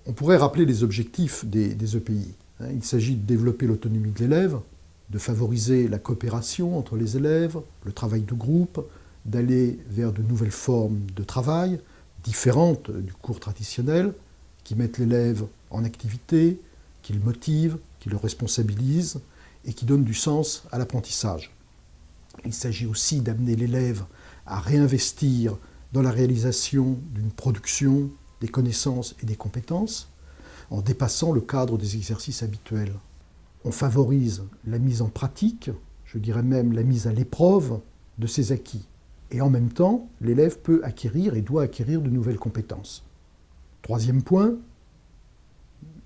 On pourrait rappeler les objectifs des EPI. Il s'agit de développer l'autonomie de l'élève, de favoriser la coopération entre les élèves, le travail de groupe, d'aller vers de nouvelles formes de travail, différentes du cours traditionnel, qui mettent l'élève en activité, qui le motivent, qui le responsabilisent et qui donnent du sens à l'apprentissage. Il s'agit aussi d'amener l'élève à réinvestir dans la réalisation d'une production des connaissances et des compétences en dépassant le cadre des exercices habituels. On favorise la mise en pratique, je dirais même la mise à l'épreuve de ses acquis. Et en même temps, l'élève peut acquérir et doit acquérir de nouvelles compétences. Troisième point,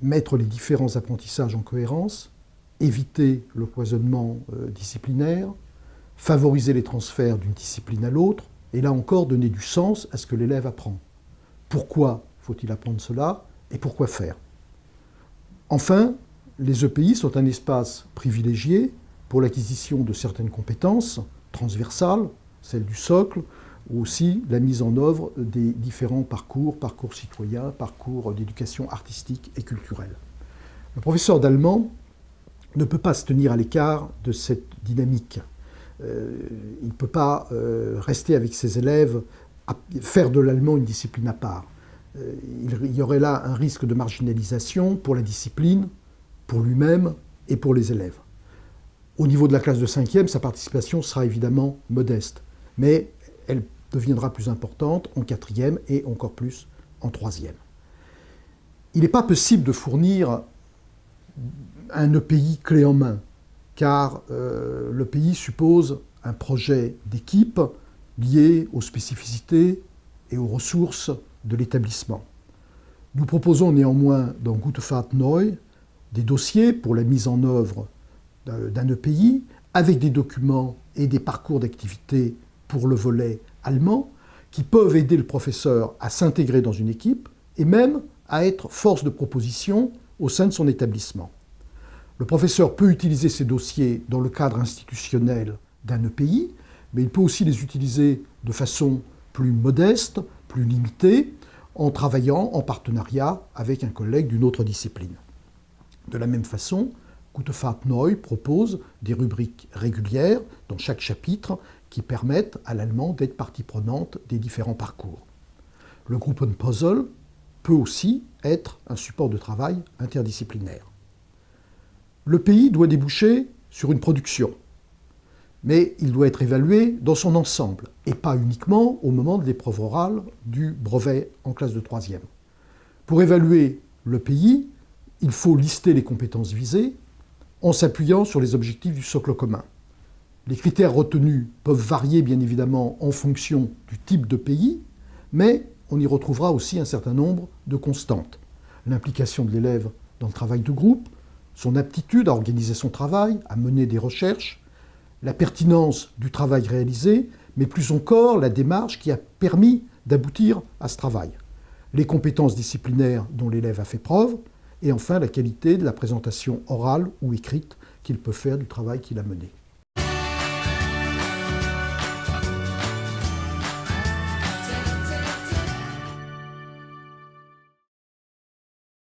mettre les différents apprentissages en cohérence, éviter le cloisonnement disciplinaire, favoriser les transferts d'une discipline à l'autre, et là encore donner du sens à ce que l'élève apprend. Pourquoi faut-il apprendre cela et pourquoi faire? Enfin, les EPI sont un espace privilégié pour l'acquisition de certaines compétences transversales, celles du socle, ou aussi la mise en œuvre des différents parcours citoyens, parcours d'éducation artistique et culturelle. Le professeur d'allemand ne peut pas se tenir à l'écart de cette dynamique. Il ne peut pas rester avec ses élèves, à faire de l'allemand une discipline à part. Il y aurait là un risque de marginalisation pour la discipline, pour lui-même et pour les élèves. Au niveau de la classe de 5e, sa participation sera évidemment modeste, mais elle deviendra plus importante en 4e et encore plus en 3e. Il n'est pas possible de fournir un EPI clé en main, car l'EPI suppose un projet d'équipe lié aux spécificités et aux ressources de l'établissement. Nous proposons néanmoins dans Gute Fahrt Neu des dossiers pour la mise en œuvre d'un EPI, avec des documents et des parcours d'activité pour le volet allemand, qui peuvent aider le professeur à s'intégrer dans une équipe et même à être force de proposition au sein de son établissement. Le professeur peut utiliser ces dossiers dans le cadre institutionnel d'un EPI, mais il peut aussi les utiliser de façon plus modeste, plus limitée, en travaillant en partenariat avec un collègue d'une autre discipline. De la même façon, Gute Fahrt Neu propose des rubriques régulières dans chaque chapitre qui permettent à l'allemand d'être partie prenante des différents parcours. Le Gruppenpuzzle peut aussi être un support de travail interdisciplinaire. L'EPI doit déboucher sur une production, mais il doit être évalué dans son ensemble, et pas uniquement au moment de l'épreuve orale du brevet en classe de 3e. Pour évaluer l'EPI, il faut lister les compétences visées en s'appuyant sur les objectifs du socle commun. Les critères retenus peuvent varier bien évidemment en fonction du type d'EPI, mais on y retrouvera aussi un certain nombre de constantes. L'implication de l'élève dans le travail de groupe, son aptitude à organiser son travail, à mener des recherches, la pertinence du travail réalisé, mais plus encore la démarche qui a permis d'aboutir à ce travail, les compétences disciplinaires dont l'élève a fait preuve, et enfin la qualité de la présentation orale ou écrite qu'il peut faire du travail qu'il a mené.